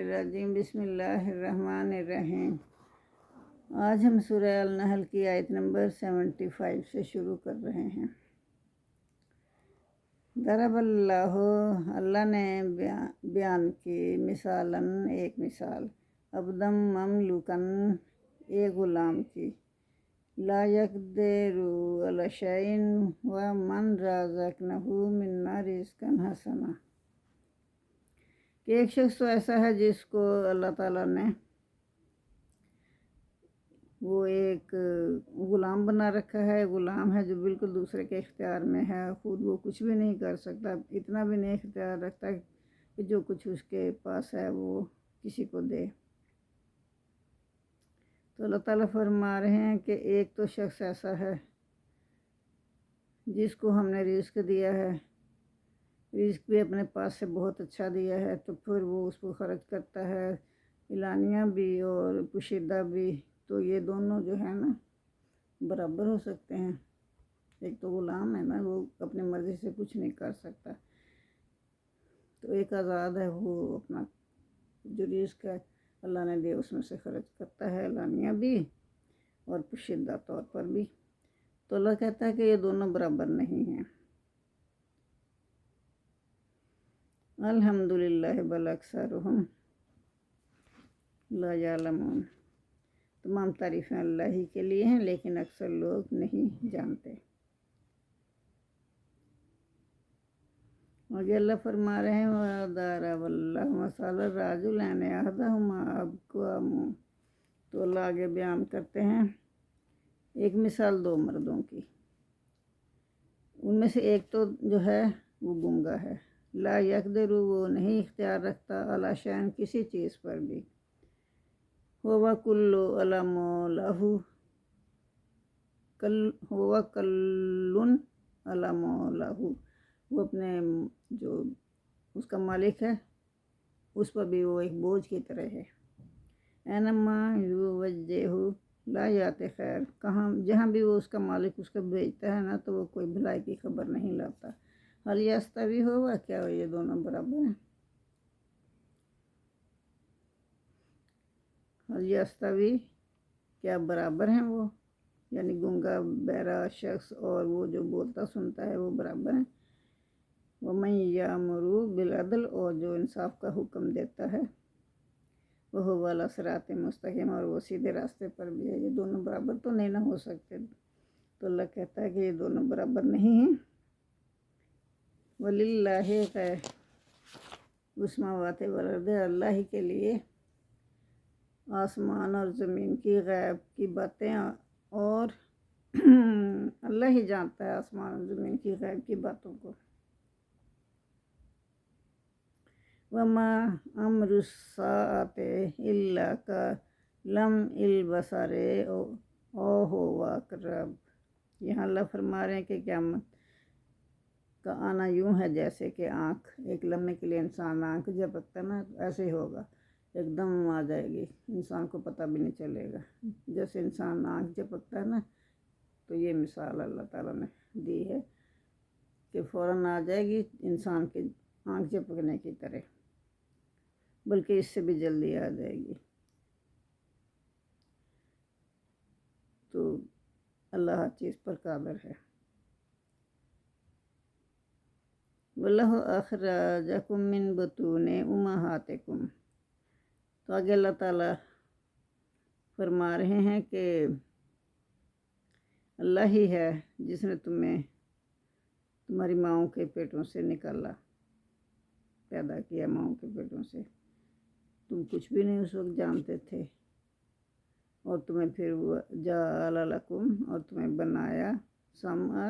الرجیم بسم اللہ الرحمن الرحیم۔ آج ہم سورہ النحل کی آیت نمبر 75 سے شروع کر رہے ہیں۔ ضرب اللہ نے بیان کی مثالاً ایک مثال، عبدم مملوکن ایک غلام کی، لا یقدر علی شیء ومن رزقنہ منا رزقا حسنا، کہ ایک شخص تو ایسا ہے جس کو اللہ تعالیٰ نے وہ ایک غلام بنا رکھا ہے، غلام ہے جو بالکل دوسرے کے اختیار میں ہے، خود وہ کچھ بھی نہیں کر سکتا، اتنا بھی نہیں اختیار رکھتا کہ جو کچھ اس کے پاس ہے وہ کسی کو دے۔ تو اللہ تعالیٰ فرما رہے ہیں کہ ایک تو شخص ایسا ہے جس کو ہم نے رزق دیا ہے، رزق بھی اپنے پاس سے بہت اچھا دیا ہے، تو پھر وہ اس کو خرچ کرتا ہے، اعلانیہ بھی اور پوشیدہ بھی، تو یہ دونوں جو ہے نا برابر ہو سکتے ہیں۔ ایک تو غلام ہے نا، وہ اپنی مرضی سے کچھ نہیں کر سکتا، تو ایک آزاد ہے، وہ اپنا جو رزق ہے اللہ نے دیا اس میں سے خرچ کرتا ہے، اعلانیہ بھی اور پوشیدہ طور پر بھی۔ تو اللہ کہتا ہے کہ یہ دونوں برابر نہیں ہیں۔ الحمدللہ بل اکثرہم لا یعلمون، تمام تعریفیں اللہ ہی کے لیے ہیں لیکن اکثر لوگ نہیں جانتے۔ اور یہ اللہ فرما رہے ہیں وَضَرَبَ اللَّهُ مَثَلًا رَجُلَيْنِ أَحَدُهُمَا أَبْكَمُ، تو اللہ آگے بیان کرتے ہیں ایک مثال دو مردوں کی، ان میں سے ایک تو جو ہے وہ گنگا ہے، لا یقدر، وہ نہیں اختیار رکھتا، علی شیء، کسی چیز پر بھی، ہوا کل علم لہو، ہوا کلن علم لہو، وہ اپنے جو اس کا مالک ہے اس پر بھی وہ ایک بوجھ کی طرح ہے۔ اینما یوجہہ لا یات خیر، کہاں جہاں بھی وہ اس کا مالک اس کو بھیجتا ہے نا تو وہ کوئی بھلائی کی خبر نہیں لاتا۔ حل یستوی، ہوا کیا یہ دونوں برابر ہیں؟ حل یستوی، کیا برابر ہیں وہ؟ یعنی گنگا بہرا شخص اور وہ جو بولتا سنتا ہے وہ برابر ہیں؟ وَمَن یَأْمُرُ بِالْعَدْلِ، اور جو انصاف کا حکم دیتا ہے، وَهُوَ عَلَىٰ صِرَاطٍ مُسْتَقِيمٍ، اور وہ سیدھے راستے پر بھی ہے۔ یہ دونوں برابر تو نہیں نہ ہو سکتے، تو اللہ کہتا ہے کہ یہ دونوں برابر نہیں ہیں۔ وَلِلَّهِ غَیْبُ السَّمَاوَاتِ وَالْأَرْضِ، اللہ ہی کے لیے آسمان اور زمین کی غیب کی باتیں، اور اللہ ہی جانتا ہے آسمان اور زمین کی غیب کی باتوں کو۔ وَمَا أَمْرُ السَّاعَةِ إِلَّا كَلَمْحِ الْبَصَرِ أَوْ هُوَ أَقْرَبُ، یہاں اللہ فرما رہے ہیں کہ قیامت کا آنا یوں ہے جیسے کہ آنکھ ایک لمحے کے لیے انسان آنکھ جھپکتا ہے نا، ایسے ہی ہوگا، ایک دم آ جائے گی، انسان کو پتہ بھی نہیں چلے گا، جیسے انسان آنکھ جھپکتا ہے نا، تو یہ مثال اللہ تعالیٰ نے دی ہے کہ فوراً آ جائے گی انسان کی آنکھ جھپکنے کی طرح، بلکہ اس سے بھی جلدی آ جائے گی۔ تو اللہ ہر چیز پر قادر ہے۔ وَاللَّهُ أَخْرَجَكُم مِّن بُطُونِ أُمَّهَاتِكُم، تو آگے اللہ تعالیٰ فرما رہے ہیں کہ اللہ ہی ہے جس نے تمہیں تمہاری ماؤں کے پیٹوں سے نکالا، پیدا کیا ماؤں کے پیٹوں سے، تم کچھ بھی نہیں اس وقت جانتے تھے، اور تمہیں پھر وہ جعل لکم، اور تمہیں بنایا، سمع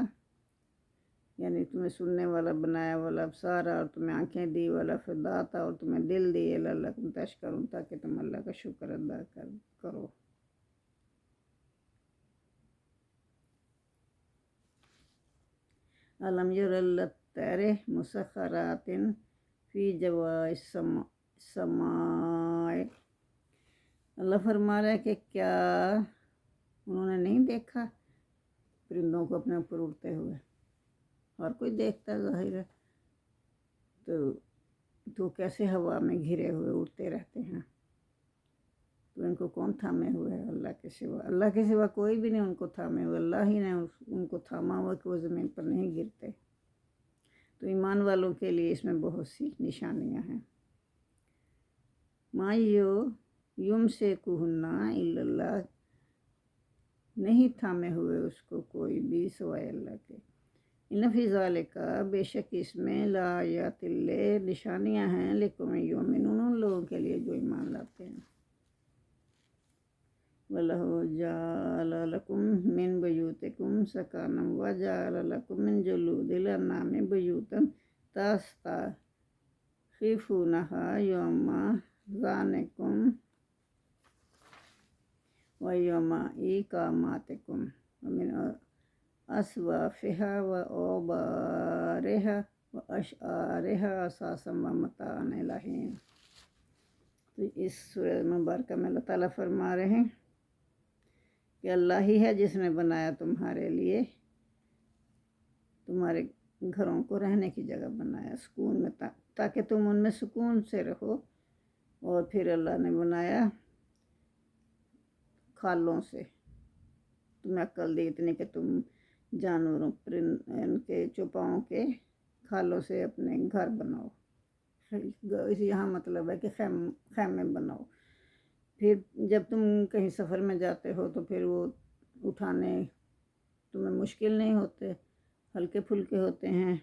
یعنی تمہیں سننے والا بنایا، والا ابصار، اور تمہیں آنکھیں دی، والا افئدۃ، اور تمہیں دل دیے، لعلکم تشکرون، تاکہ تم اللہ کا شکر ادا کرو۔ الم یروا الی الطیر مسخرات فی جواء السماء، اللہ فرما رہا ہے کہ کیا انہوں نے نہیں دیکھا پرندوں کو اپنے اوپر اڑتے ہوئے؟ ہر کوئی دیکھتا ہے، ظاہر ہے، تو کیسے ہوا میں گھرے ہوئے اڑتے رہتے ہیں۔ کو کون تھامے ہوئے ہے اللہ کے سوا؟ اللہ کے سوا کوئی بھی نہیں ان کو تھامے ہوئے، اللہ ہی نے ان کو تھاما ہوا کہ وہ زمین پر نہیں گرتے۔ تو ایمان والوں کے لیے اس میں بہت سی نشانیاں ہیں۔ ما یمسکہن الا اللہ، نہیں تھامے ہوئے اس کو کوئی بھی سوائے اللہ کے۔ ان فی ذالک، بے شک اس میں لآیات نشانیاں ہیں، لقوم یؤمنون، ان لوگوں کے لیے جو ایمان لاتے ہیں۔ وَلَهُ جَعَلَ لَكُم مِّن بُيُوتِكُمْ سَكَنًا وَجَعَلَ لَكُم مِّن جُلُودِ الْأَنْعَامِ بُيُوتًا تَسْتَخِفُونَهَا يَوْمَ ظَعْنِكُمْ وَيَوْمَ إِقَامَتِكُمْ وَمِنْ أَصْوَافِهَا وَأَوْبَارِهَا وَأَشْعَارِهَا أَثَاثًا وَمَتَاعًا إِلَىٰ حِینٍ۔ تو اس سورہ مبارکہ میں اللہ تعالیٰ فرما رہے ہیں کہ اللہ ہی ہے جس نے بنایا تمہارے لیے، تمہارے گھروں کو رہنے کی جگہ بنایا سکون میں، تاکہ تم ان میں سکون سے رہو۔ اور پھر اللہ نے بنایا کھالوں سے، تمہیں عقل دی اتنی کہ تم جانوروں ان کے چوپاؤں کے کھالوں سے اپنے گھر بناؤ۔ یہاں مطلب ہے کہ خیمے بناؤ۔ پھر جب تم کہیں سفر میں جاتے ہو تو پھر وہ اٹھانے تمہیں مشکل نہیں ہوتے، ہلکے پھلکے ہوتے ہیں،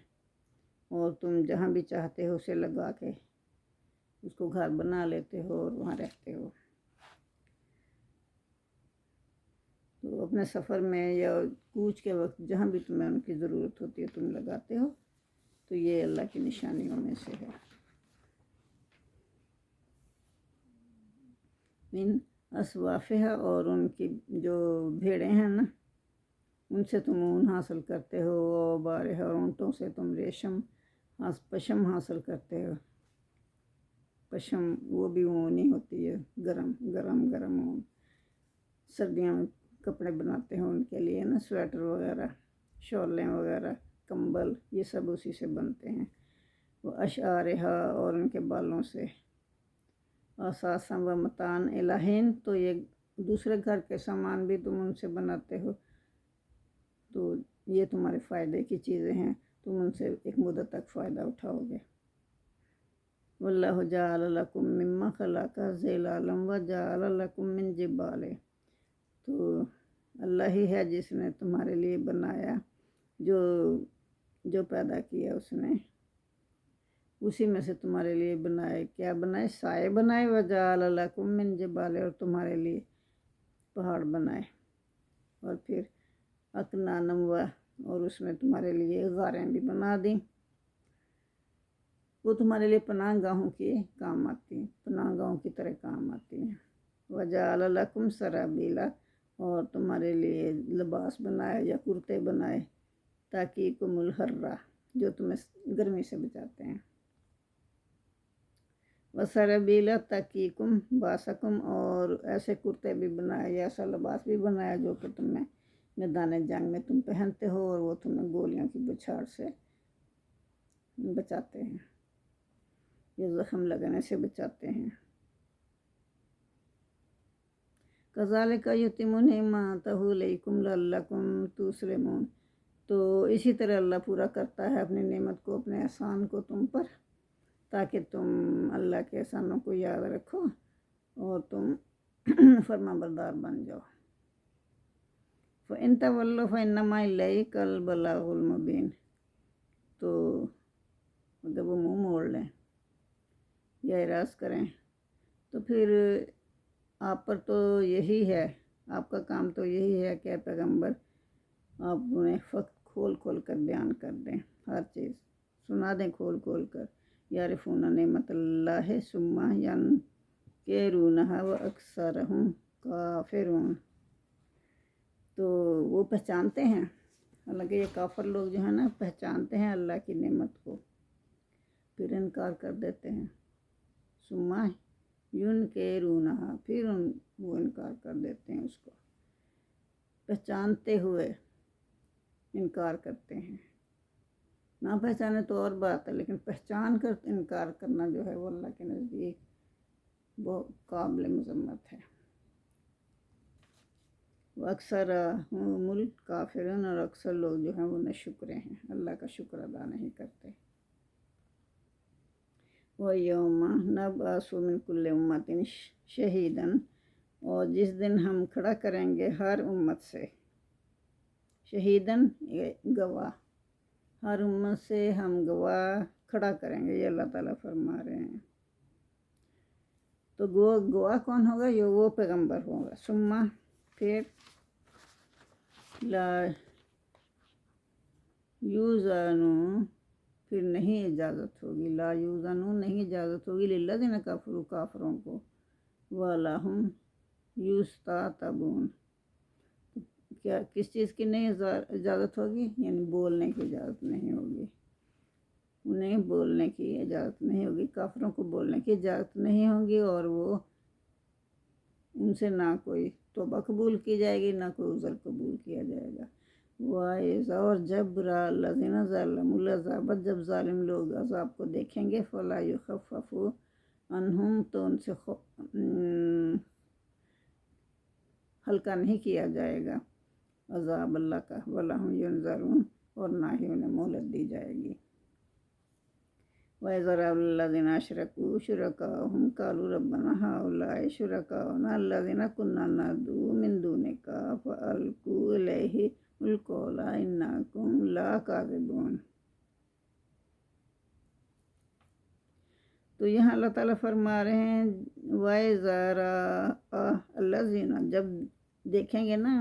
اور تم جہاں بھی چاہتے ہو اسے لگا کے اس کو گھر بنا لیتے ہو اور وہاں رہتے ہو۔ تو اپنے سفر میں یا کوچ کے وقت جہاں بھی تمہیں ان کی ضرورت ہوتی ہے تم لگاتے ہو۔ تو یہ اللہ کی نشانیوں میں سے ہے۔ من اصوافہا، اور ان کی جو بھیڑیں ہیں نا ان سے تم اون حاصل کرتے ہو، اوبارہا، اور اونٹوں سے تم ریشم پشم حاصل کرتے ہو۔ پشم وہ بھی اون ہی ہوتی ہے، گرم گرم گرم اون، سردیوں میں کپڑے بناتے ہیں ان کے لیے نا، سویٹر وغیرہ، شالیں وغیرہ، کمبل، یہ سب اسی سے بنتے ہیں۔ وہ اشعارہا، اور ان کے بالوں سے، اساساً و متاعًا الی حین، تو یہ دوسرے گھر کے سامان بھی تم ان سے بناتے ہو، تو یہ تمہارے فائدے کی چیزیں ہیں، تم ان سے ایک مدت تک فائدہ اٹھاؤ گے۔ واللہ جعل لکم مما خلق ظلالا وجعل لکم من جبال، تو اللہ ہی ہے جس نے تمہارے لیے بنایا، جو پیدا کیا اس نے اسی میں سے تمہارے لیے بنائے، کیا بنائے؟ سائے بنائے، وجعل لکم من جبال، اور تمہارے لیے پہاڑ بنائے، اور پھر اکنانا، اور اس میں تمہارے لیے غاریں بھی بنا دیں، وہ تمہارے لیے پناہ گاہوں کی کام آتی ہیں، پناہ گاہوں کی طرح کام آتی ہیں۔ وجعل لکم سرابیلا، اور تمہارے لیے لباس بنائے یا کرتے بنائے، تاقیکم الحرہ، جو تمہیں گرمی سے بچاتے ہیں۔ وسرابیلا تقیکم باسکم، اور ایسے کرتے بھی بنائے یا ایسا لباس بھی بنایا جو کہ تمہیں میدان جنگ میں تم پہنتے ہو، اور وہ تمہیں گولیوں کی بچھاڑ سے بچاتے ہیں، یہ زخم لگنے سے بچاتے ہیں۔ کذالک یتم نعمتہ علیکم لعلکم تسلمون، تو اسی طرح اللہ پورا کرتا ہے اپنی نعمت کو، اپنے احسان کو تم پر، تاکہ تم اللہ کے احسانوں کو یاد رکھو اور تم فرما بردار بن جاؤ۔ فَإِن تَوَلَّوْا فَإِنَّمَا إِلَيْكَ الْبَلَاغُ الْمُبِينُ، تو اگر وہ منہ موڑ لیں یا اعراض کریں تو پھر آپ پر تو یہی ہے، آپ کا کام تو یہی ہے کہ پیغمبر آپ انہیں فقط کھول کھول کر بیان کر دیں، ہر چیز سنا دیں کھول کھول کر۔ یعرفون نعمت اللہ ثم ینکرونہا واکثرہم کافرون، تو وہ پہچانتے ہیں، حالانکہ یہ کافر لوگ جو ہیں نا پہچانتے ہیں اللہ کی نعمت کو، پھر انکار کر دیتے ہیں۔ ثم ینکرونہا، پھر وہ انکار کر دیتے ہیں، اس کو پہچانتے ہوئے انکار کرتے ہیں۔ نہ پہچانے تو اور بات ہے، لیکن پہچان کر انکار کرنا جو ہے وہ اللہ کے نزدیک بہت قابل مذمت ہے۔ وہ اکثر ملک کافرون، اور اکثر لوگ جو ہیں وہ ناشکرے ہیں، اللہ کا شکر ادا نہیں کرتے۔ وَيَوْمَ نَبْعَثُ مِنْ كُلِّ أُمَّةٍ شَهِيدًا، اور جس دن ہم کھڑا کریں گے ہر امت سے، شہیدن گواہ، ہر امت سے ہم گواہ کھڑا کریں گے، یہ اللہ تعالیٰ فرما رہے ہیں۔ تو گواہ کون ہوگا؟ یہ وہ پیغمبر ہوگا۔ ثم پھر لا یوزانو، پھر نہیں اجازت ہوگی، لا یوزانو نہیں اجازت ہوگی، للذین کفروا کافروں کو، وَلَهُمْ یُسْتَعْتَبُونَ، کیا کس چیز کی نہیں اجازت ہوگی؟ یعنی بولنے کی اجازت نہیں ہوگی، انہیں بولنے کی اجازت نہیں ہوگی، کافروں کو بولنے کی اجازت نہیں ہوگی، اور وہ ان سے نہ کوئی توبہ قبول کی جائے گی، نہ کوئی عذر قبول کیا جائے گا۔ وَإِذَا، اور جب رَأَى الَّذِينَ ظَلَمُوا الْعَذَابَ، جب ظالم لوگ عذاب کو دیکھیں گے، فَلَا يُخَفَّفُ عَنْهُمْ، تو ان سے ہلکا نہیں کیا جائے گا عذاب اللہ کا، وَلَا هُمْ يُنظَرُونَ، اور نہ ہی انہیں مہلت دی جائے گی۔ وَإِذَا رَأَى الَّذِينَ أَشْرَكُوا شُرَكَاءَهُمْ قَالُوا رَبَّنَا هَؤُلَاءِ شُرَكَاؤُنَا الَّذِينَ كُنَّا نَدْعُو مِن دُونِكَ فَأَلْقُوا إِلَيْهِمُ الْقَوْلَ إِنَّكُمْ لَكَاذِبُونَ۔ تو یہاں اللہ تعالیٰ فرما رہے ہیں وَإِذَا رَأَى الَّذِينَ، جب دیکھیں گے نا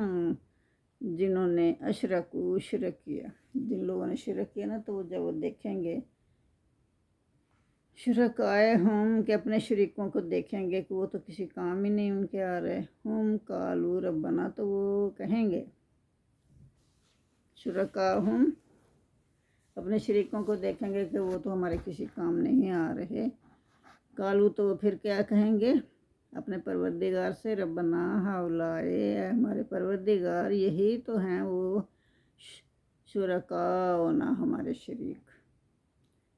جنہوں نے اشرکو، شرک کیا، جن لوگوں نے شرک کیا نا، تو جب وہ دیکھیں گے شرکائے ہم، کہ اپنے شریکوں کو دیکھیں گے کہ وہ تو کسی کام ہی نہیں ان کے آ رہے، ہم قالوا ربنا، تو وہ کہیں گے شرکا ہم، اپنے شریکوں کو دیکھیں گے کہ وہ تو ہمارے کسی کام نہیں آ رہے، قالوا، تو وہ پھر کیا کہیں گے اپنے پروردگار سے، ربنا ہؤلاء، اے ہمارے پروردگار، یہی تو ہیں وہ شرکاؤنا، ہمارے شریک،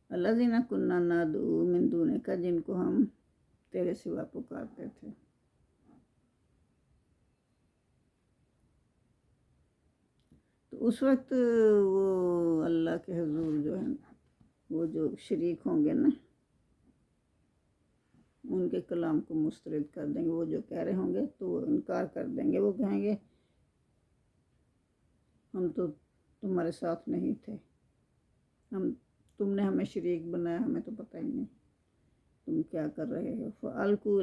الذین کنا ندعو من دونک، جن کو ہم تیرے سوا پکارتے تھے۔ تو اس وقت وہ اللہ کے حضور جو ہیں، وہ جو شریک ہوں گے نا، ان کے کلام کو مسترد کر دیں گے، وہ جو کہہ رہے ہوں گے تو وہ انکار کر دیں گے، وہ کہیں گے ہم تو تمہارے ساتھ نہیں تھے، تم نے ہمیں شریک بنایا، ہمیں تو پتہ ہی نہیں تم کیا کر رہے ہو۔ فَأَلْقُوا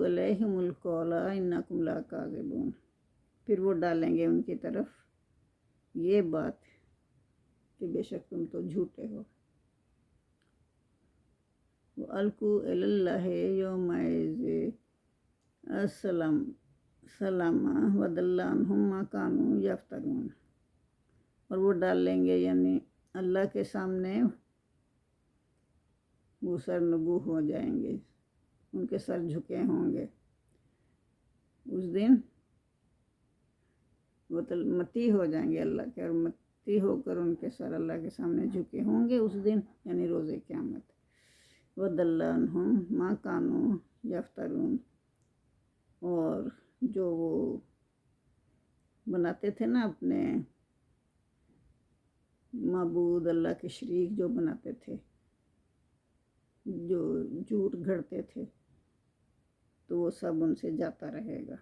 إِلَيْهِمُ الْقَوْلَ إِنَّكُمْ لَكَاذِبُونَ، پھر وہ ڈالیں گے ان کی طرف یہ بات کہ بے شک تم تو جھوٹے ہو۔ وَأَلْقُوا إِلَى اللَّهِ يَوْمَئِذٍ السَّلَامَ وَضَلَّ عَنْهُمْ مَا كَانُوا يَفْتَرُونَ، اور وہ ڈال لیں گے یعنی اللہ کے سامنے وہ سرنگو ہو جائیں گے، ان کے سر جھکے ہوں گے، اس دن وہ متی ہو جائیں گے اللہ کے، اور متی ہو کر ان کے سر اللہ کے سامنے جھکے ہوں گے اس دن، یعنی روز قیامت۔ وَضَلَّ عَنْهُمْ مَا كَانُوا يَفْتَرُونَ، اور جو وہ بناتے تھے نا اپنے معبود، اللہ کے شریک جو بناتے تھے، جو جھوٹ گھڑتے تھے، تو وہ سب ان سے جاتا رہے گا۔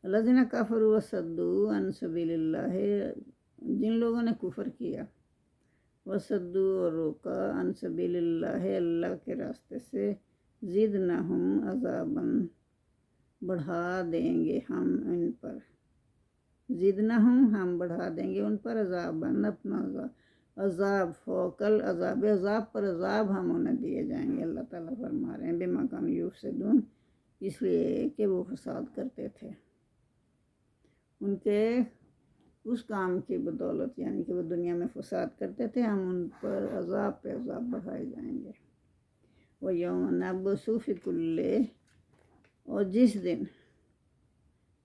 الذین کفروا وصدوا عن سبیل اللہ، جن لوگوں نے کفر کیا، وصدوا، اور روکا، عن سبیل اللہ، اللہ کے راستے سے، زدناہم عذابا، بڑھا دیں گے ہم ان پر، زدناہم، ہم بڑھا دیں گے ان پر، عذابا، اپنا عذاب، فوق العذاب، عذاب پر عذاب ہم انہیں دیے جائیں گے، اللہ تعالیٰ فرما رہے ہیں بما کانوا یفسدون، اس لیے کہ وہ فساد کرتے تھے، ان کے اس کام کی بدولت، یعنی کہ وہ دنیا میں فساد کرتے تھے، ہم ان پر عذاب پہ عذاب بڑھائے جائیں گے۔ وَيَوْمَ نَبْعَثُ فِي كُلِّ، اور جس دن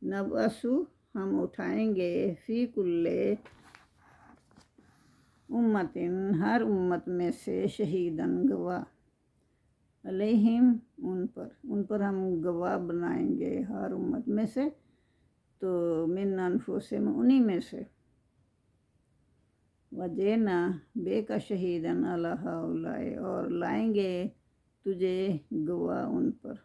نبعث، ہم اٹھائیں گے، فی کل امت، ہر امت میں سے، شہیدن، گواہ، علیہم ان پر ہم گواہ بنائیں گے ہر امت میں سے، تو من انفسہم انہی میں سے، وجینا بے کا شہیدن علی ہؤلاء اور لائیں گے تجھے گواہ ان پر۔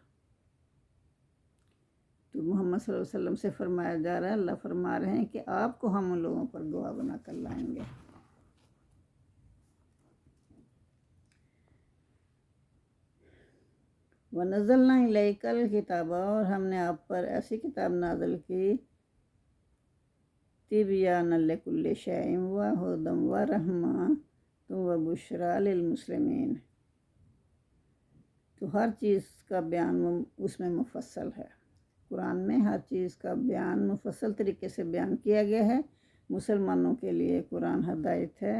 تو محمد صلی اللہ علیہ وسلم سے فرمایا جا رہا ہے، اللہ فرما رہے ہیں کہ آپ کو ہم ان لوگوں پر گواہ بنا کر لائیں گے۔ وَنَزَّلْنَا إِلَيْكَ الْكِتَابَ اور ہم نے آپ پر ایسی کتاب نازل کی، تِبْيَانًا لِكُلِّ شَيْءٍ وَهُدًى وَرَحْمَةً وَبُشْرَىٰ لِلْمُسْلِمِينَ، تو ہر چیز کا بیان اس میں مفصل ہے۔ قرآن میں ہر چیز کا بیان مفصل طریقے سے بیان کیا گیا ہے۔ مسلمانوں کے لیے قرآن ہدایت ہے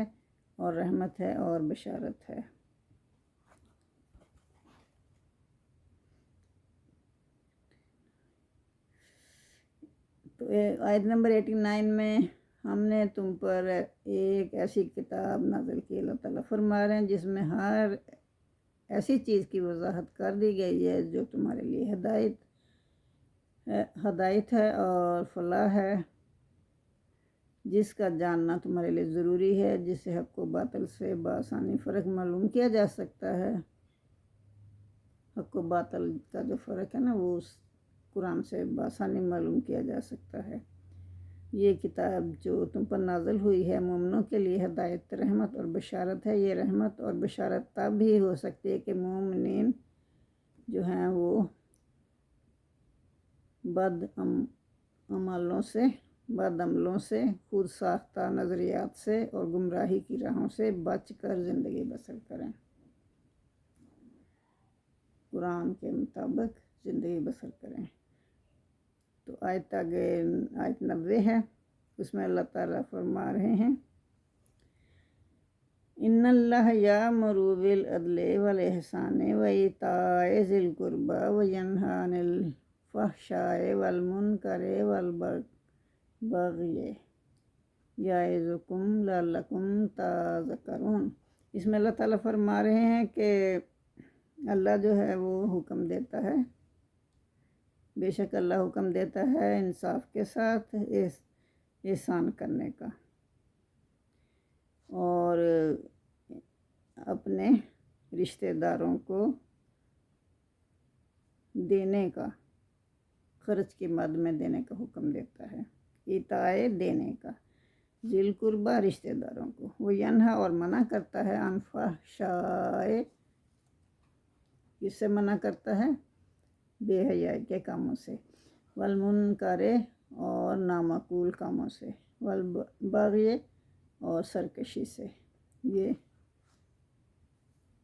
اور رحمت ہے اور بشارت ہے۔ تو آیت نمبر 89 میں ہم نے تم پر ایک ایسی کتاب نازل کی، اللہ تعالیٰ فرما رہے ہیں، جس میں ہر ایسی چیز کی وضاحت کر دی گئی ہے جو تمہارے لیے ہدایت ہے اور فلاح ہے، جس کا جاننا تمہارے لیے ضروری ہے، جس سے حق و باطل سے بآسانی فرق معلوم کیا جا سکتا ہے۔ حق و باطل کا جو فرق ہے نا، وہ اس قرآن سے بآسانی معلوم کیا جا سکتا ہے۔ یہ کتاب جو تم پر نازل ہوئی ہے مومنوں کے لیے ہدایت، رحمت اور بشارت ہے۔ یہ رحمت اور بشارت تب ہی ہو سکتی ہے کہ مومنین جو ہیں وہ بد عملوں سے، خود ساختہ نظریات سے اور گمراہی کی راہوں سے بچ کر زندگی بسر کریں، قرآن کے مطابق زندگی بسر کریں۔ تو آیت 90 ہے، اس میں اللہ تعالیٰ فرما رہے ہیں، ان اللہ یأمر بالعدل والإحسان وإیتاء ذی القربى وینہی عن الفحشاء والمنکر والبغی یعظکم لعلکم تذکرون۔ اس میں اللہ تعالیٰ فرما رہے ہیں کہ اللہ جو ہے وہ حکم دیتا ہے، بے شک اللہ حکم دیتا ہے انصاف کے ساتھ احسان کرنے کا اور اپنے رشتہ داروں کو دینے کا، خرچ کی مد میں دینے کا حکم دیتا ہے، ایتائے دینے کا، ذی القربیٰ رشتہ داروں کو، وہ ینہا اور منع کرتا ہے عن فحشاء، کس سے منع کرتا ہے؟ بے حیائی کے کاموں سے، والمنکر اور نامعقول کاموں سے، والبغی اور سرکشی سے۔ یہ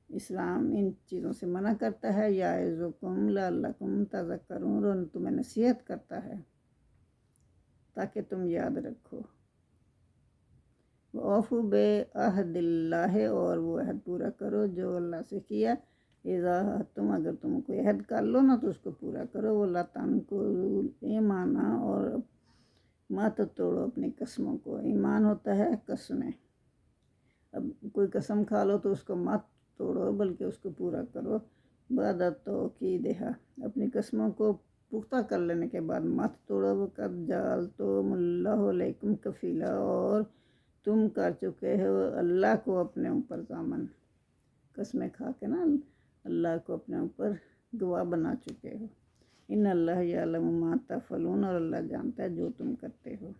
اسلام ان چیزوں سے منع کرتا ہے۔ یعظکم لعلکم تذکرون، اور تمہیں نصیحت کرتا ہے تاکہ تم یاد رکھو۔ وَأَوْفُوا بِعَہْدِ اللہِ، اور وہ عہد پورا کرو جو اللہ سے کیا، اذا عاہدتم، اگر تم کوئی عہد کر لو نا تو اس کو پورا کرو، وَلَا تَنقُضُوا الْأَیْمَانَ، اور مت توڑو اپنی قسموں کو۔ ایمان ہوتا ہے قسمیں، اب کوئی قسم کھا لو تو اس کو مت توڑو بلکہ اس کو پورا کرو۔ بعد توکیدہا، اپنی قسموں کو پختہ کر لینے کے بعد مت توڑو۔ وَقَدْ جَعَلْتُمُ اللَّهَ عَلَیکُمْ کفیلا، اور تم کر چکے ہو اللہ کو اپنے اوپر ضامن، قسمیں کھا کے نا اللہ کو اپنے اوپر گواہ بنا چکے ہو۔ ان اللہ یعلم ما تفعلون، اور اللہ جانتا ہے جو تم کرتے ہو۔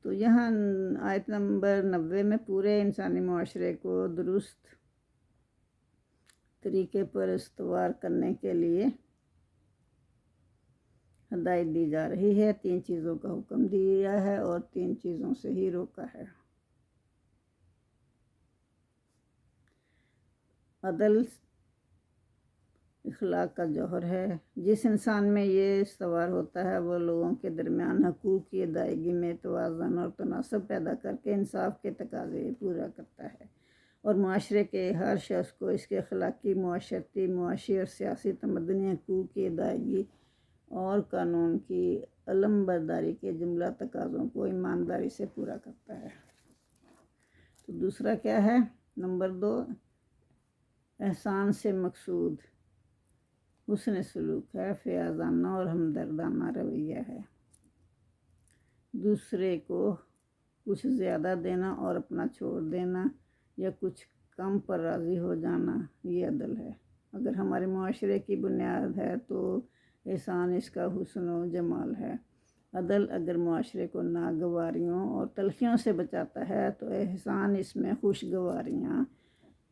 تو یہاں آیت نمبر 90 میں پورے انسانی معاشرے کو درست طریقے پر استوار کرنے کے لیے ہدایت دی جا رہی ہے۔ 3 چیزوں کا حکم دیا ہے اور 3 چیزوں سے ہی روکا ہے۔ عدل اخلاق کا جوہر ہے، جس انسان میں یہ استوار ہوتا ہے وہ لوگوں کے درمیان حقوق کی ادائیگی میں توازن اور تناسب پیدا کر کے انصاف کے تقاضے پورا کرتا ہے، اور معاشرے کے ہر شخص کو اس کے اخلاقی، معاشرتی، معاشی اور سیاسی تمدنی حقوق کی ادائیگی اور قانون کی علم برداری کے جملہ تقاضوں کو ایمانداری سے پورا کرتا ہے۔ تو دوسرا کیا ہے؟ نمبر 2، احسان سے مقصود حسن سلوک ہے، فیاضانہ اور ہمدردانہ رویہ ہے۔ دوسرے کو کچھ زیادہ دینا اور اپنا چھوڑ دینا یا کچھ کم پر راضی ہو جانا، یہ عدل ہے۔ اگر ہمارے معاشرے کی بنیاد ہے تو احسان اس کا حسن و جمال ہے۔ عدل اگر معاشرے کو ناگواریوں اور تلخیوں سے بچاتا ہے تو احسان اس میں خوشگواریاں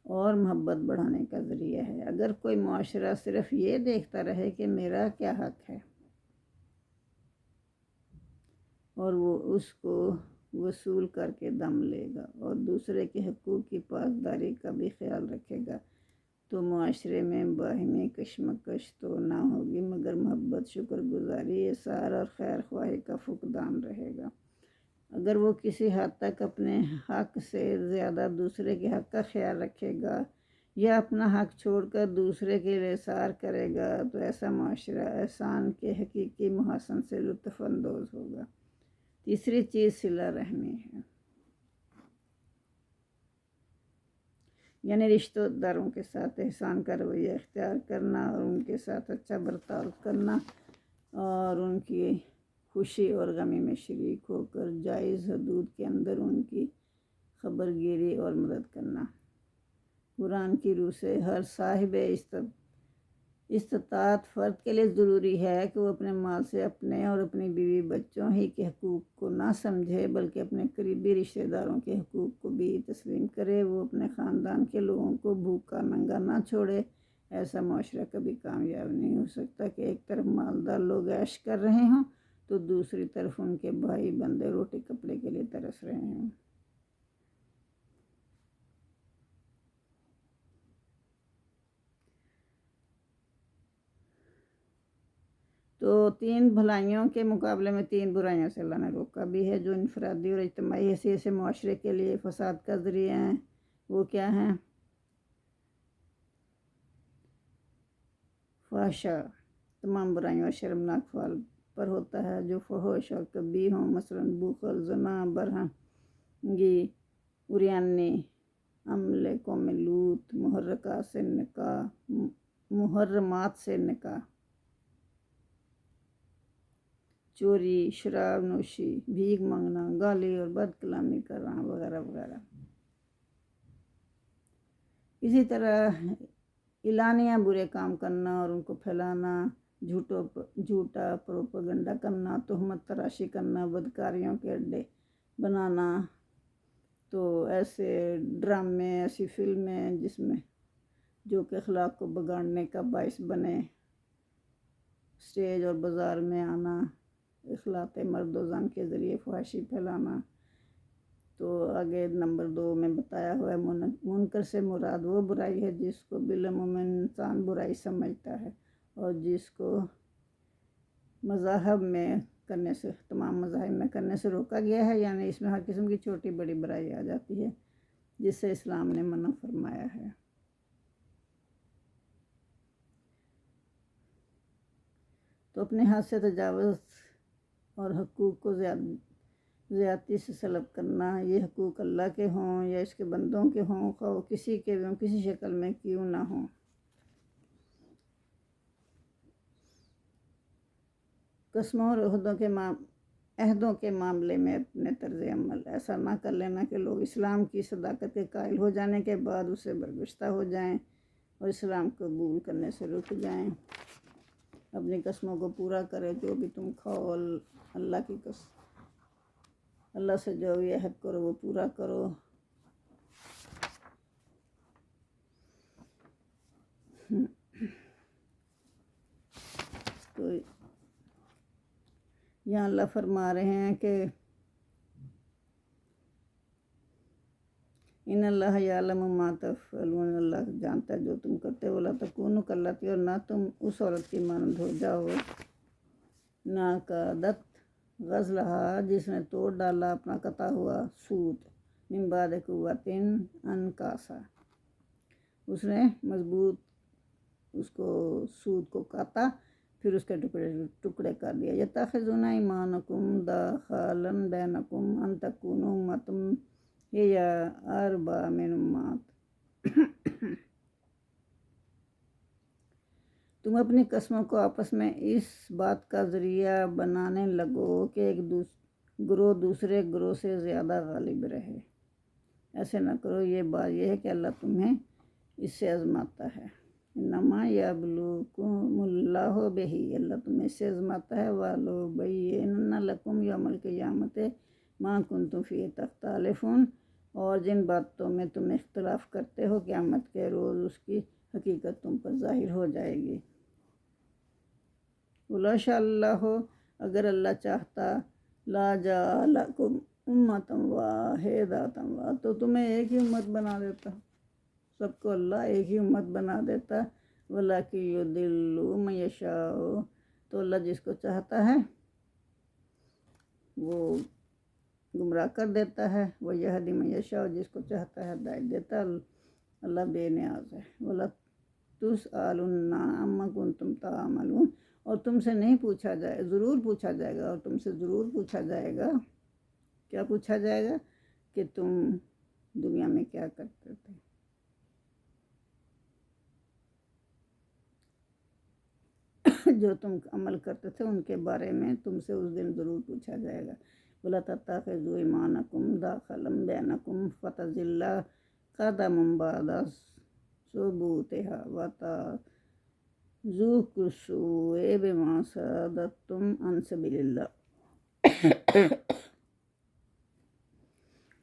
اور محبت بڑھانے کا ذریعہ ہے۔ اگر کوئی معاشرہ صرف یہ دیکھتا رہے کہ میرا کیا حق ہے اور وہ اس کو وصول کر کے دم لے گا اور دوسرے کے حقوق کی پاسداری کا بھی خیال رکھے گا تو معاشرے میں باہمی کشمکش تو نہ ہوگی مگر محبت، شکر گزاری، احسان اور خیر خواہی کا فقدان رہے گا۔ اگر وہ کسی حد تک اپنے حق سے زیادہ دوسرے کے حق کا خیال رکھے گا یا اپنا حق چھوڑ کر دوسرے کے لیے احسار کرے گا تو ایسا معاشرہ احسان کے حقیقی محاسن سے لطف اندوز ہوگا۔ تیسری چیز صلہ رحمی ہے، یعنی رشتہ داروں کے ساتھ احسان کا رویہ اختیار کرنا اور ان کے ساتھ اچھا برتاؤ کرنا اور ان کی خوشی اور غمی میں شریک ہو کر جائز حدود کے اندر ان کی خبرگیری اور مدد کرنا۔ قرآن کی روح سے ہر صاحب استطاعت فرد کے لیے ضروری ہے کہ وہ اپنے مال سے اپنے اور اپنی بیوی بچوں ہی کے حقوق کو نہ سمجھے بلکہ اپنے قریبی رشتہ داروں کے حقوق کو بھی تسلیم کرے۔ وہ اپنے خاندان کے لوگوں کو بھوکا ننگا نہ چھوڑے۔ ایسا معاشرہ کبھی کامیاب نہیں ہو سکتا کہ ایک طرف مالدار لوگ عیش کر رہے ہوں تو دوسری طرف ان کے بھائی بندے روٹی کپڑے کے لیے ترس رہے ہوں۔ تو 3 بھلائیوں کے مقابلے میں 3 برائیوں سے اللہ نے روکا بھی ہے جو انفرادی اور اجتماعی حیثیت سے معاشرے کے لیے فساد کا ذریعہ ہیں۔ وہ کیا ہیں؟ فحشہ تمام برائیوں اور شرمناک فعل پر ہوتا ہے جو فحش اور قبیح ہوں، مثلاً بخل، زنا، برہنگی، عریانی، عمل قوم لوط، محرمات سے نکاح، چوری، شراب نوشی، بھیک مانگنا، گالی اور بد کلامی کرنا وغیرہ وغیرہ۔ اسی طرح اعلانیہ برے کام کرنا اور ان کو پھیلانا، جھوٹا پروپیگنڈا کرنا، تہمت تراشی کرنا، بدکاریوں کے اڈے بنانا۔ تو ایسے ڈرامے، ایسی فلمیں جس میں جو کہ اخلاق کو بگاڑنے کا باعث بنے، اسٹیج اور بازار میں آنا، اخلاق مرد و زن کے ذریعے فحاشی پھیلانا۔ تو آگے نمبر 2 میں بتایا ہوا ہے منکر سے مراد وہ برائی ہے جس کو بالعموم انسان برائی سمجھتا ہے اور جس کو مذاہب میں کرنے سے، تمام مذاہب میں کرنے سے روکا گیا ہے، یعنی اس میں ہر قسم کی چھوٹی بڑی برائی آ جاتی ہے جس سے اسلام نے منع فرمایا ہے۔ تو اپنے ہاتھ سے تجاوز اور حقوق کو زیادتی سے سلب کرنا، یہ حقوق اللہ کے ہوں یا اس کے بندوں کے ہوں، خواہ وہ کسی کے بھی ہوں، کسی شکل میں کیوں نہ ہوں۔ قسموں اور عہدوں کے معاملے میں اپنے طرز عمل ایسا نہ کر لینا کہ لوگ اسلام کی صداقت کے قائل ہو جانے کے بعد اس سے برگشتہ ہو جائیں اور اسلام قبول کرنے سے رک جائیں۔ اپنی قسموں کو پورا کرے، جو بھی تم کھاؤ اللہ کی قسم، اللہ سے جو بھی عہد کرو وہ پورا کرو۔ تو یہاں اللہ فرما رہے ہیں کہ ان اللہ یعلم ما تفعلون، اللہ جانتا ہے جو تم کرتے ہو، ولا تکونوا کالاتی، اور نہ تم اس عورت کی مانند ہو جاؤ ناقادت غزلہا جس نے توڑ ڈالا اپنا قطع ہوا سوت، من بعد قوت انکاسا، اس نے مضبوط اس کو سوت کو کاتا پھر اس کے ٹکڑے کر دیا۔ یتخذون ایمانکم دخلا بینکم ان تکونوا امۃ ہی اربا من امت۔ تم اپنی قسموں کو آپس میں اس بات کا ذریعہ بنانے لگو کہ ایک گروہ دوسرے گروہ سے زیادہ غالب رہے۔ ایسے نہ کرو، یہ بات یہ ہے کہ اللہ تمہیں اس سے آزماتا ہے۔ انما یبلوکم اللہ بہ، اللہ تمہیں اس سے آزماتا ہے۔ وَلَیُبَیِّنَنَّ لَکُمْ یوم القیامۃ ما کنتم فیہ تختلفون، اور جن باتوں میں تم اختلاف کرتے ہو قیامت کے روز اس کی حقیقت تم پر ظاہر ہو جائے گی۔ وَلَوْ شَاءَ اللَّهُ، اگر اللہ چاہتا، لَجَعَلَکُمْ أُمَّةً وَاحِدَةً، تو تمہیں ایک ہی امت بنا دیتا، سب کو اللہ ایک ہی امت بنا دیتا۔ وَلَکِن یُضِلُّ مَن یشاء، تو اللہ جس کو چاہتا ہے وہ گمراہ کر دیتا ہے۔ وَیَہْدِی مَن یشاء، جس کو چاہتا ہے ہدایت دیتا۔ اللہ بے نیاز ہے۔ وَلَتُسْأَلُنَّ عَمَّا كُنتُمْ تَعْمَلُونَ، اور تم سے نہیں پوچھا جائے، ضرور پوچھا جائے گا، اور تم سے ضرور پوچھا جائے گا۔ کیا پوچھا جائے گا؟ کہ تم دنیا میں کیا کرتے تھے۔ جو تم عمل کرتے تھے ان کے بارے میں تم سے اس دن ضرور پوچھا جائے گا۔ وَلَا تَتَّخِذُوا أَيْمَانَكُمْ دَخْلًا بَيْنَكُمْ فَتَزِلَّ قَدَمٌ بَعْدَ ثُبُوتِهَا وَتَذُوقُوا السُّوءَ بِمَا صَدَدتُّمْ عَنْ سَبِيلِ اللَّهِ،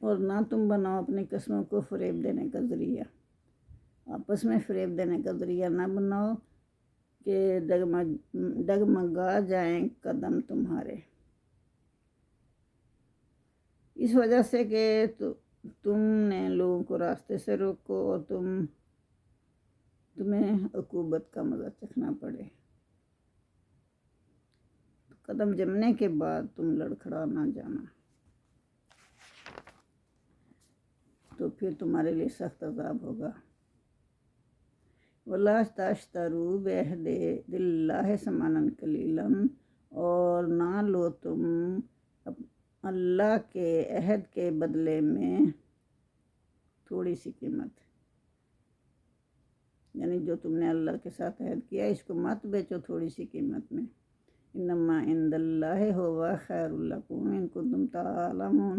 اور نہ تم بناؤ اپنی قسموں کو فریب دینے کا ذریعہ، آپس میں فریب دینے کا ذریعہ نہ بناؤ کہ ڈگمگا جائیں قدم تمہارے، اس وجہ سے کہ تم نے لوگوں کو راستے سے روکو اور تمہیں عقوبت کا مزہ چکھنا پڑے۔ قدم جمنے کے بعد تم لڑکھڑا نہ جانا، تو پھر تمہارے لیے سخت عذاب ہوگا۔ وَلَا تَشْتَرُوا بِعَہْدِ اللَّهِ ثَمَنًا قَلِيلًا، اور نہ لو تم اللہ کے عہد کے بدلے میں تھوڑی سی قیمت، یعنی جو تم نے اللہ کے ساتھ عہد کیا اس کو مت بیچو تھوڑی سی قیمت میں۔ انما عند اللہ هو خیر لکم ان کنتم تعلمون،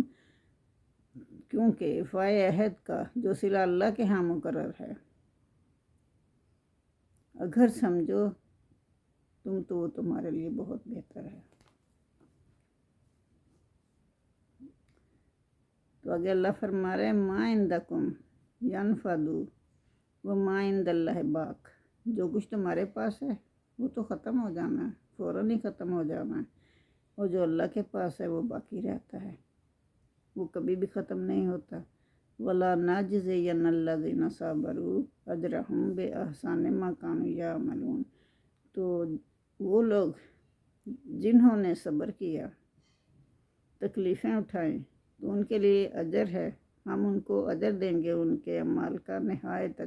کیونکہ وفائے عہد کا جو صلہ اللہ کے ہاں مقرر ہے، اگر سمجھو تم تو وہ تمہارے لیے بہت بہتر ہے۔ تو آگے اللہ فرما رہے ہیں ما عندکم ینفد وما عند اللہ باق، جو کچھ تمہارے پاس ہے وہ تو ختم ہو جانا ہے، فوراً ہی ختم ہو جانا ہے، اور جو اللہ کے پاس ہے وہ باقی رہتا ہے، وہ کبھی بھی ختم نہیں ہوتا۔ وَلَا نَجْزِيَنَّ الَّذِينَ صَبَرُوا أَجْرَهُمْ بِأَحْسَنِ مَا كَانُوا يَعْمَلُونَ، تو وہ لوگ جنہوں نے صبر کیا، تکلیفیں اٹھائیں، تو ان کے لیے اجر ہے، ہم ان کو اجر دیں گے ان کے اعمال کا نہایت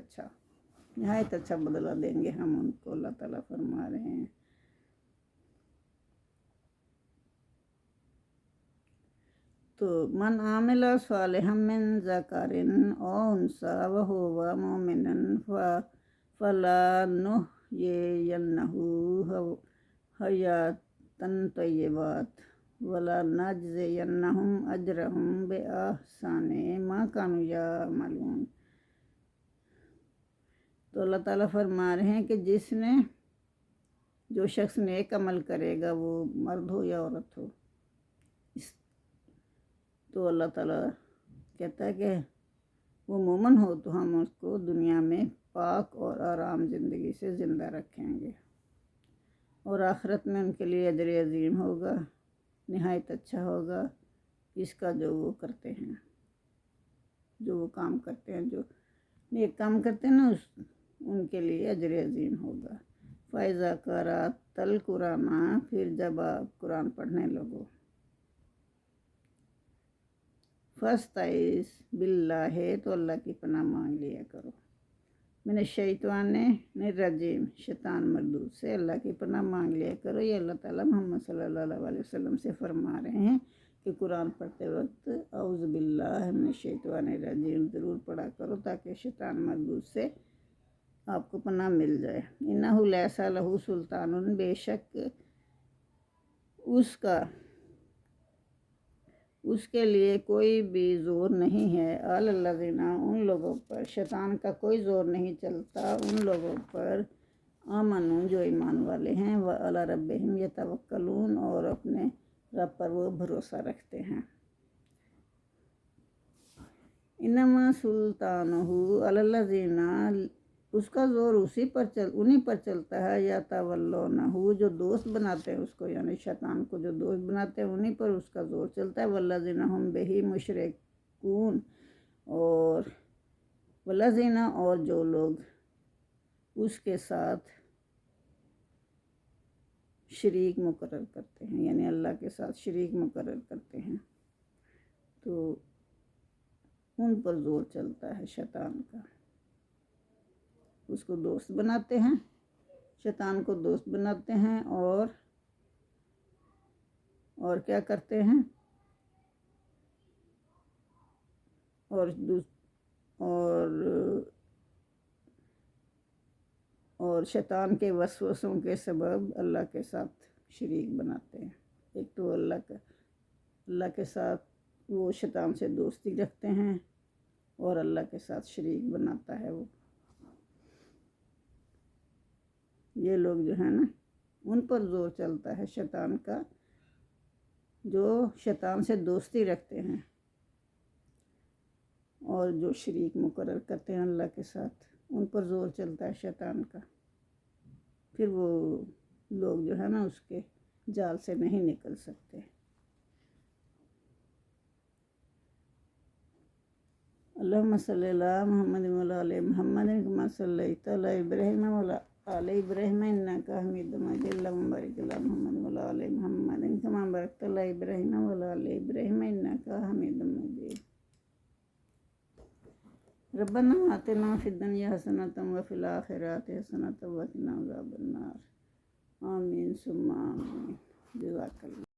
اچھا بدلہ دیں گے ہم ان کو، اللہ تعالیٰ فرما رہے ہیں۔ تو من عامل صالحا من ذکر او انثی وہو مؤمن فلنحیینہ حیاۃ طیبۃ ولنجزینہم اجرہم بأحسن ما کانوا یعملون۔ تو اللہ تعالیٰ فرما رہے ہیں کہ جو شخص نیک عمل کرے گا، وہ مرد ہو یا عورت ہو، تو اللہ تعالیٰ کہتا ہے کہ وہ مومن ہو تو ہم اس کو دنیا میں پاک اور آرام زندگی سے زندہ رکھیں گے، اور آخرت میں ان کے لیے اجر عظیم ہوگا، نہایت اچھا ہوگا اس کا جو وہ کرتے ہیں، جو وہ کام کرتے ہیں، جو نیک کام کرتے ہیں نا، ان کے لیے اجر عظیم ہوگا۔ فَإِذَا قَرَأْتَ الْقُرْآنَ، پھر جب آپ قرآن پڑھنے لگو، فَاسْتَعِذْ بِاللَّہِ، تو اللہ کی پناہ مانگ لیا کرو۔ من الشیطان الرجیم، شیطان مردود سے اللہ کی پناہ مانگ لیا کرو۔ یہ اللہ تعالیٰ محمد صلی اللہ علیہ وسلم سے فرما رہے ہیں کہ قرآن پڑھتے وقت اعوذ باللہ من الشیطان الرجیم ضرور پڑھا کرو تاکہ شیطان مردود سے آپ کو پناہ مل جائے۔ انہ لیس لہ سلطان، بے شک اس کے لیے کوئی بھی زور نہیں ہے، علی الذین، ان لوگوں پر، شیطان کا کوئی زور نہیں چلتا ان لوگوں پر، آمنو، جو ایمان والے ہیں، وعلی ربہم یتوکلون، اور اپنے رب پر وہ بھروسہ رکھتے ہیں۔ انما سلطانہ علی الذین، اس کا زور انہی پر چلتا ہے، یتولونہ، جو دوست بناتے ہیں اس کو، یعنی شیطان کو جو دوست بناتے ہیں انہی پر اس کا زور چلتا ہے۔ والذین ھم بہ مشرکون، اور جو لوگ اس کے ساتھ شریک مقرر کرتے ہیں، یعنی اللہ کے ساتھ شریک مقرر کرتے ہیں، تو ان پر زور چلتا ہے شیطان کا، اس کو دوست بناتے ہیں، شیطان کو دوست بناتے ہیں، اور کیا کرتے ہیں، اور شیطان کے وسوسوں کے سبب اللہ کے ساتھ شریک بناتے ہیں۔ ایک تو اللہ کے ساتھ وہ شیطان سے دوستی رکھتے ہیں، اور اللہ کے ساتھ شریک بناتا ہے وہ۔ یہ لوگ جو ہیں نا، ان پر زور چلتا ہے شیطان کا، جو شیطان سے دوستی رکھتے ہیں اور جو شریک مقرر کرتے ہیں اللہ کے ساتھ، ان پر زور چلتا ہے شیطان کا، پھر وہ لوگ جو ہے نا اس کے جال سے نہیں نکل سکتے۔ اللہم صلی علی محمد وعلی آل محمد کما صلیت علی ابراہیم وعلی آل ابراہیم انک حمید مجید۔ اللہم بارک علی محمد وعلی آل محمد کما بارکت علی ابراہیم وعلی آل ابراہیم انک حمید مجید۔ ربنا آتنا فی الدنیا حسنۃ وفی الآخرۃ حسنۃ وقنا عذاب النار۔ آمین ثم آمین۔ جزاک اللہ۔